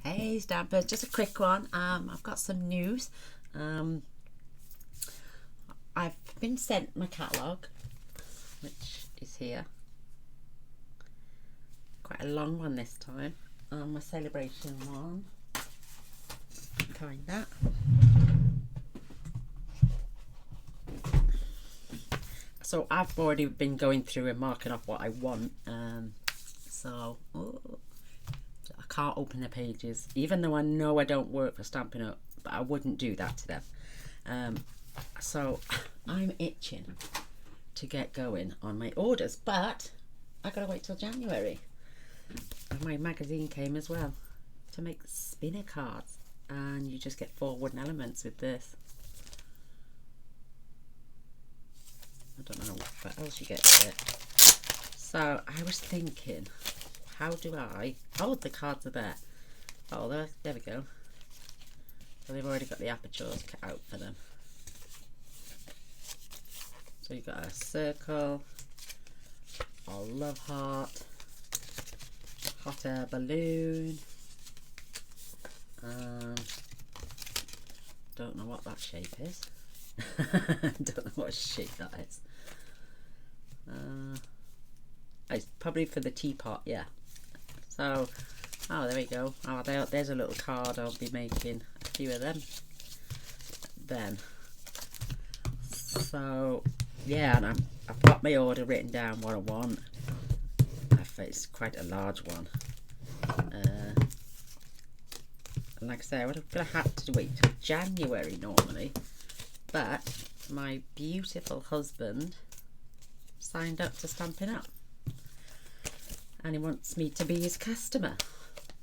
Hey Stampers, just a quick one. I've got some news. I've been sent my catalogue, which is here. Quite a long one this time. My celebration one. Kinda. So I've already been going through and marking off what I want. I can't open the pages, even though I know I don't work for Stampin' Up, but I wouldn't do that to them. So I'm itching to get going on my orders, but I gotta wait till January. And my magazine came as well to make spinner cards, and you just get 4 wooden elements with this. I don't know what else you get with it. So I was thinking, how do I... Oh, the cards are there. Oh, there we go. So they've already got the apertures cut out for them. So you've got a circle, a love heart, hot air balloon. Don't know what that shape is. Don't know what shape that is. It's probably for the teapot, yeah. So, oh, there we go. Oh, there's a little card. I'll be making a few of them then. So, yeah, and I've got my order written down, what I want. It's quite a large one. And like I say, I would have had to wait till January normally. But my beautiful husband signed up to Stampin' Up. And he wants me to be his customer,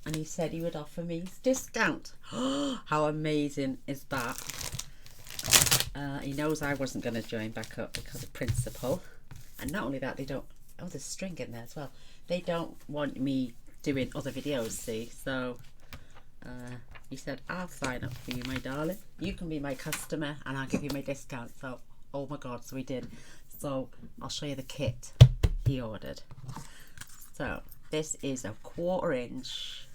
and he said he would offer me his discount. How amazing is that? He knows I wasn't going to join back up because of principle, and not only that, they don't... Oh, there's string in there as well. They don't want me doing other videos, see? So he said, I'll sign up for you, my darling. You can be my customer and I'll give you my discount. So, oh my god, so he did. So I'll show you the kit he ordered. So this is a 1/4 inch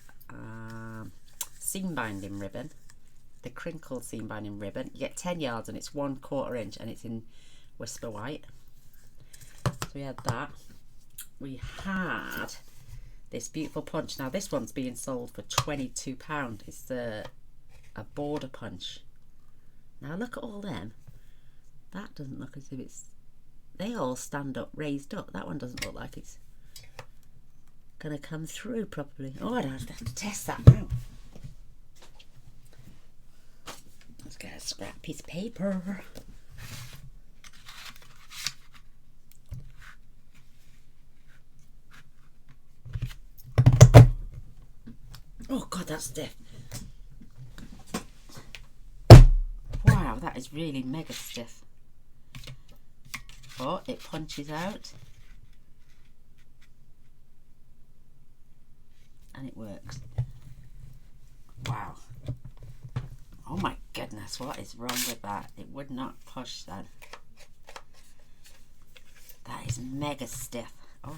seam binding ribbon, the crinkle seam binding ribbon. You get 10 yards and it's 1/4 inch and it's in Whisper White. So we had that. We had this beautiful punch. Now this one's being sold for £22. It's a border punch. Now look at all them. That doesn't look as if it's... They all stand up, raised up. That one doesn't look like it's gonna come through properly. Oh, I don't have to test that now. Let's get a scrap piece of paper. Oh god, that's stiff. Wow, that is really mega stiff. But it punches out. And it works. Wow. Oh my goodness, what is wrong with that? It would not push that. That is mega stiff. Oh.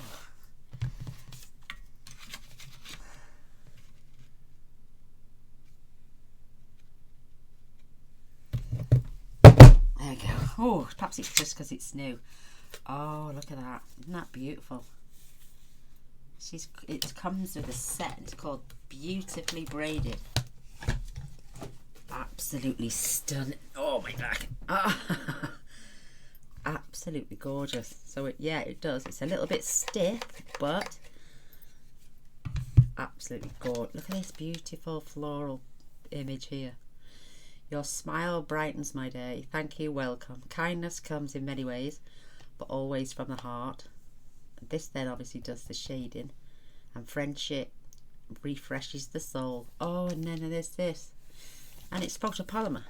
There we go. Oh, perhaps it's just because it's new. Oh, look at that. Isn't that beautiful? It comes with a set. It's called Beautifully Braided. Absolutely stunning. Oh my back. Ah. Absolutely gorgeous. So it does. It's a little bit stiff, but absolutely gorgeous. Look at this beautiful floral image here. Your smile brightens my day. Thank you, welcome. Kindness comes in many ways, but always from the heart. This then obviously does the shading, and friendship refreshes the soul. Oh, and then there's this, and it's photopolymer.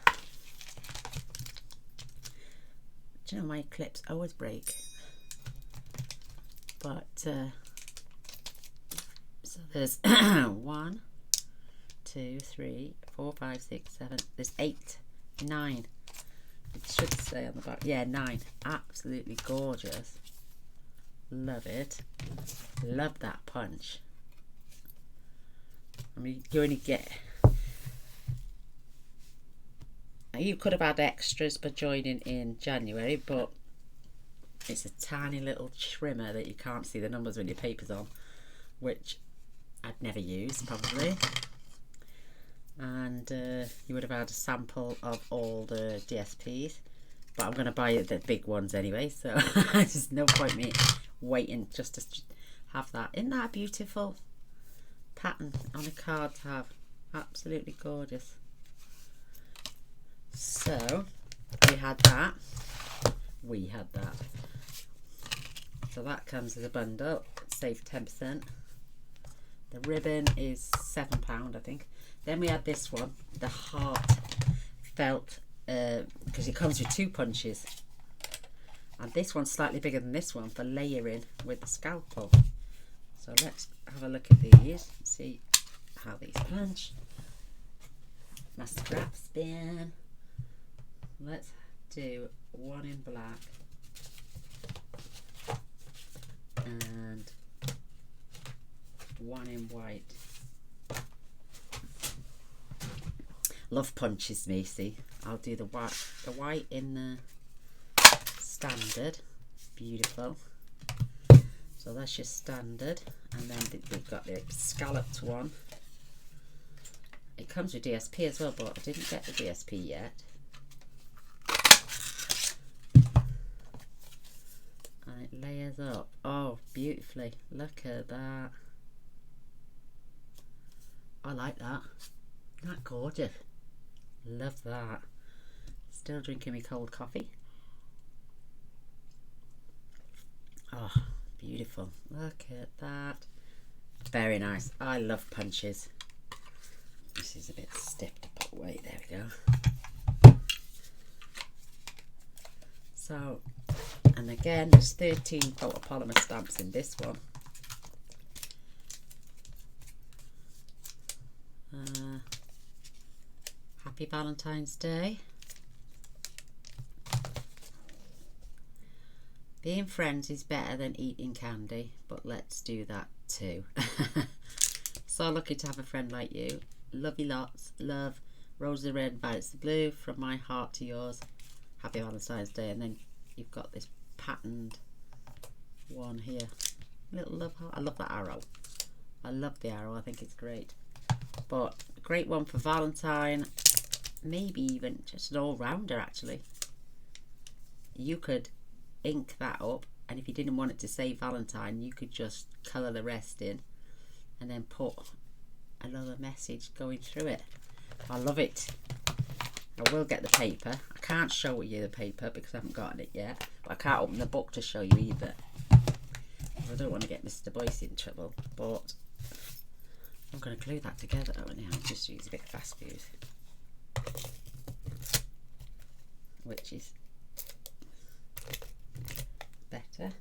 Do you know my clips always break? But so there's 1, 2, 3, 4, 5, 6, 7. There's 8, 9. It should say on the back. Yeah, 9. Absolutely gorgeous. Love it. Love that punch. I mean, you only get... You could have had extras by joining in January, but it's a tiny little trimmer that you can't see the numbers when your paper's on, which I'd never use probably. And you would have had a sample of all the DSPs, but I'm going to buy the big ones anyway, so there's no point me waiting just to have that. Isn't that a beautiful pattern on a card to have? Absolutely gorgeous. So we had that. So that comes as a bundle, save 10%. The ribbon is £7, I think. Then we had this one, the heart felt, because it comes with 2 punches. And this one's slightly bigger than this one for layering with the scalpel. So let's have a look at these and see how these punch. My scrap spin. Let's do one in black and one in white. Love punches, me. See, I'll do the white in the standard. Beautiful. So that's your standard, and then we've got the scalloped one. It comes with DSP as well, but I didn't get the DSP yet. And it layers up. Oh, beautifully. Look at that. I like that. Isn't that gorgeous? Love that. Still drinking my cold coffee. Oh, beautiful. Look at that. Very nice. I love punches. This is a bit stiff to put away. There we go. So, and again, there's 13 photopolymer stamps in this one. Happy Valentine's Day. Being friends is better than eating candy, but let's do that too. So lucky to have a friend like you. Love you lots. Love, roses are red, violets are blue. From my heart to yours. Happy Valentine's Day. And then you've got this patterned one here. Little love heart. I love that arrow. I love the arrow. I think it's great. But a great one for Valentine. Maybe even just an all-rounder actually. You could ink that up, and if you didn't want it to say Valentine, you could just colour the rest in and then put another message going through it. I love it. I will get the paper. I can't show you the paper because I haven't gotten it yet, but I can't open the book to show you either. I don't want to get Mr. Boyce in trouble, but I'm going to glue that together. Oh, now I'll just use a bit of fast fuse, which is better.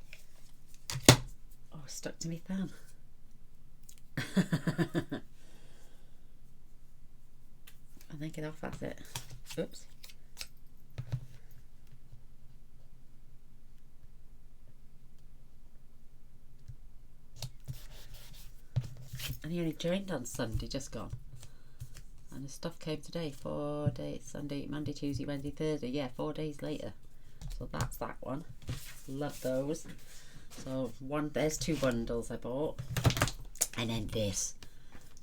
Oh, stuck to my thumb. I think it off, that's it. Oops. And he only joined on Sunday, just gone. And the stuff came today, 4 days, Sunday, Monday, Tuesday, Wednesday, Thursday. Yeah, 4 days later. So that's that one. Love those. So there's 2 bundles I bought. And then this,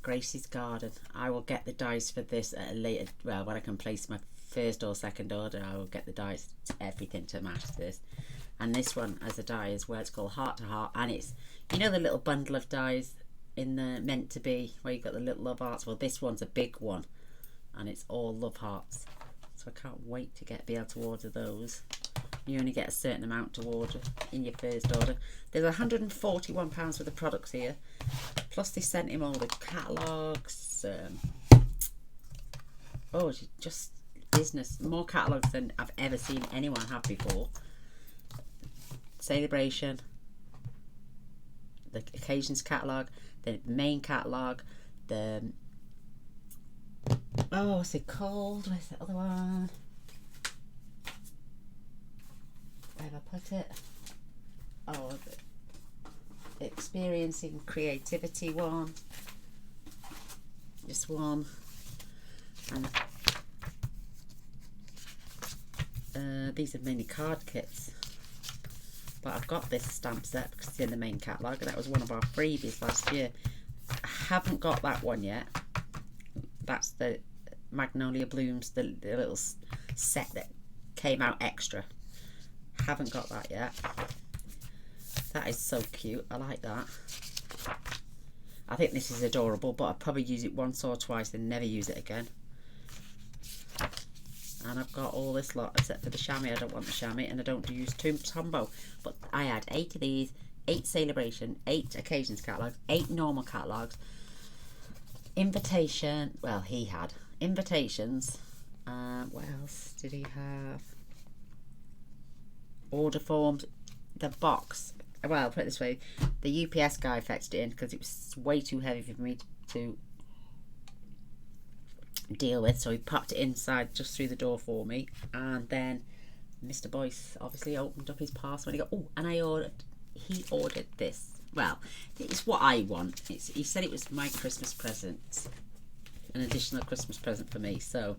Gracie's Garden. I will get the dies for this at a later, well, when I can place my first or second order, I will get the dies, everything to match this. And this one as a die is where it's called Heart to Heart, and it's, you know, the little bundle of dies in the meant to be where you've got the little love hearts. Well, this one's a big one and it's all love hearts, so I can't wait to be able to order those. You only get a certain amount to order in your first order. There's £141 worth of products here, plus they sent him all the catalogues. Oh, just business. More catalogues than I've ever seen anyone have before. Celebration, the occasions catalogue, the main catalogue, the, oh, what's it called? Where's the other one? Where have I put it? Oh, the experiencing creativity one. This one, and these are mini card kits. But I've got this stamp set because it's in the main catalogue, and that was one of our freebies last year. I haven't got that one yet. That's the Magnolia Blooms, the little set that came out extra. Haven't got that yet. That is so cute. I like that. I think this is adorable, but I'll probably use it once or twice and never use it again. And I've got all this lot except for the chamois. I don't want the chamois, and I don't use Tombow. But I had 8 of these, 8 Celebration, 8 Occasions catalogues, 8 normal catalogues, invitation. Well, he had invitations. What else did he have? Order forms. The box. Well, put it this way: the UPS guy fetched it in because it was way too heavy for me to deal with, so he popped it inside just through the door for me. And then Mr. Boyce obviously opened up his parcel and he got, oh, and he ordered this. Well, it's what I want. He said it was my Christmas present, an additional Christmas present for me. So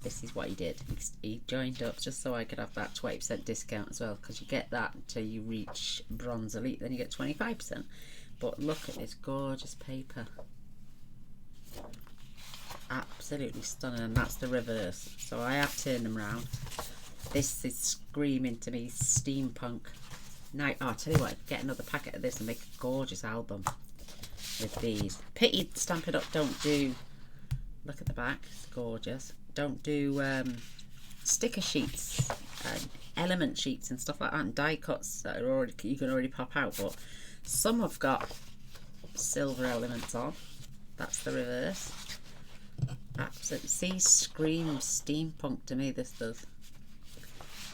this is what he did. He joined up just so I could have that 20% discount as well, because you get that until you reach Bronze Elite, then you get 25%. But look at this gorgeous paper. Absolutely stunning, and that's the reverse. So I have turned them around. This is screaming to me steampunk. Now, oh, I'll tell you what, get another packet of this and make a gorgeous album with these. Pity Stampin' Up don't do, look at the back, it's gorgeous. Don't do sticker sheets and element sheets and stuff like that, and die cuts that are already, you can already pop out. But some have got silver elements on. That's the reverse. Absolutely, see, screams steampunk to me, this does.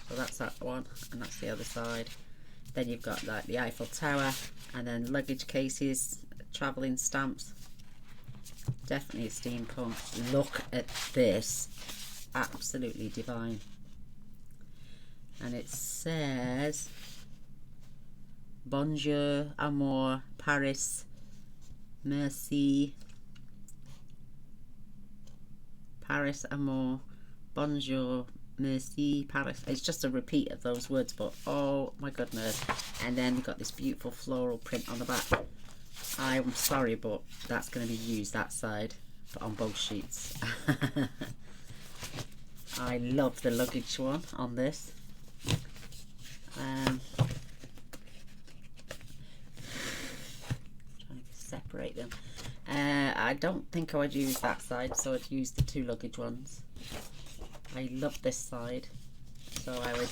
So that's that one, and that's the other side. Then you've got like the Eiffel Tower, and then luggage cases, travelling stamps. Definitely a steampunk. Look at this, absolutely divine. And it says Bonjour, Amour, Paris, Merci. Paris, Amour, Bonjour, Merci, Paris. It's just a repeat of those words, but oh my goodness. And then you've got this beautiful floral print on the back. I'm sorry, but that's going to be used that side on both sheets. I love the luggage one on this. Trying to separate them. I don't think I would use that side, so I'd use the 2 luggage ones. I love this side, so I would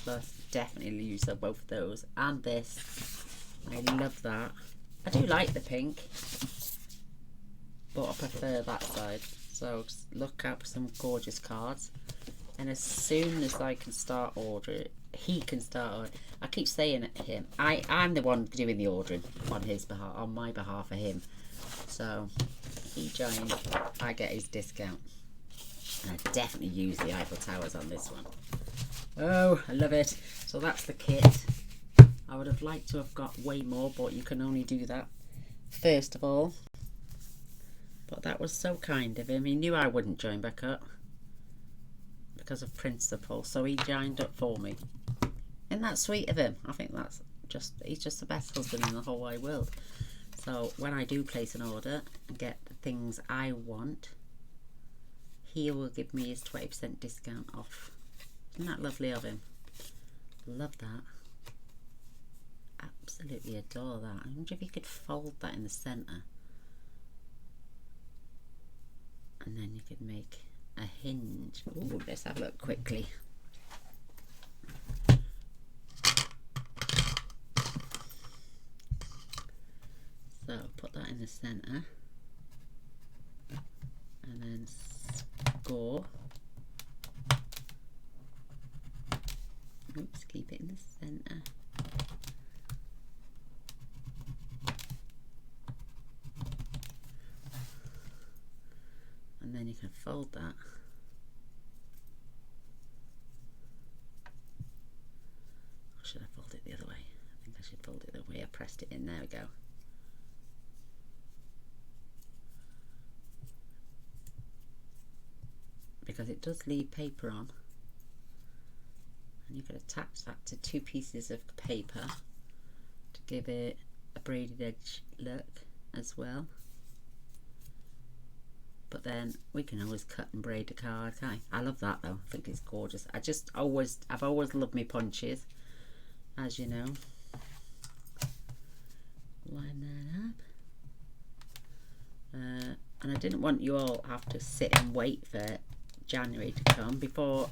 definitely use both of those. And this, I love that. I do like the pink, but I prefer that side. So look out for some gorgeous cards. And as soon as I can start ordering, he can start ordering. I keep saying it to him, I'm the one doing the ordering on his behalf, on my behalf for him. So he joined, I get his discount. And I definitely use the Eiffel Towers on this one. Oh, I love it. So that's the kit. I would have liked to have got way more, but you can only do that first of all. But that was so kind of him. He knew I wouldn't join back up because of principle, so he joined up for me. Isn't that sweet of him? I think that's just, he's just the best husband in the whole wide world. So when I do place an order and get the things I want, he will give me his 20% discount off. Isn't that lovely of him? Love that. Absolutely adore that. I wonder if you could fold that in the centre. And then you could make a hinge. Ooh, let's have a look quickly. So put that in the centre. And then score. Oops, keep it in the centre. And then you can fold that. Or should I fold it the other way? I think I should fold it the way I pressed it in. There we go. because it does leave paper on. And you can attach that to 2 pieces of paper to give it a braided edge look as well. But then we can always cut and braid a card, can't I? I love that though. I think it's gorgeous. I've always loved my punches, as you know. Line that up. And I didn't want you all have to sit and wait for January to come before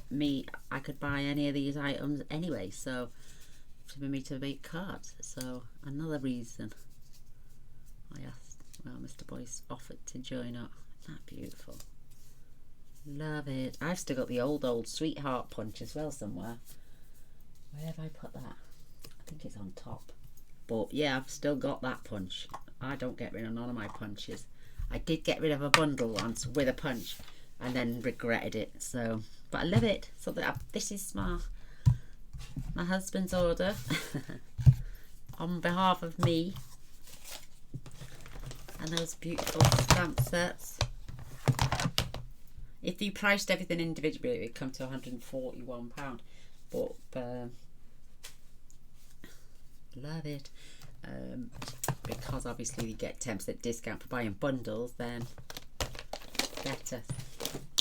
I could buy any of these items anyway. So for me to make cards. So another reason I asked. Well, Mr. Boyce offered to join up. That beautiful. Love it. I've still got the old sweetheart punch as well somewhere. Where have I put that? I think it's on top. But yeah, I've still got that punch. I don't get rid of none of my punches. I did get rid of a bundle once with a punch and then regretted it. So, but I love it. So this is my husband's order on behalf of me. And those beautiful stamp sets. If you priced everything individually, it would come to £141. But love it. Because obviously you get 10% discount for buying bundles, then better.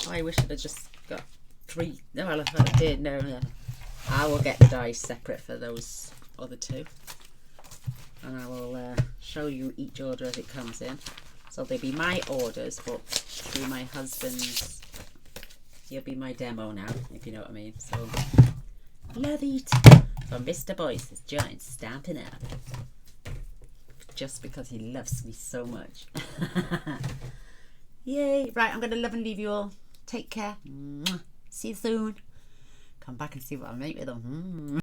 I wish I'd have just got 3. No, I did. No. I will get the dies separate for those other 2. And I will show you each order as it comes in. So they'll be my orders, but through my husband's, he'll be my demo now, if you know what I mean. So, love it. So Mr. Boyce has joined Stampin' Up. Just because he loves me so much. Yay. Right, I'm going to love and leave you all. Take care. See you soon. Come back and see what I make with them.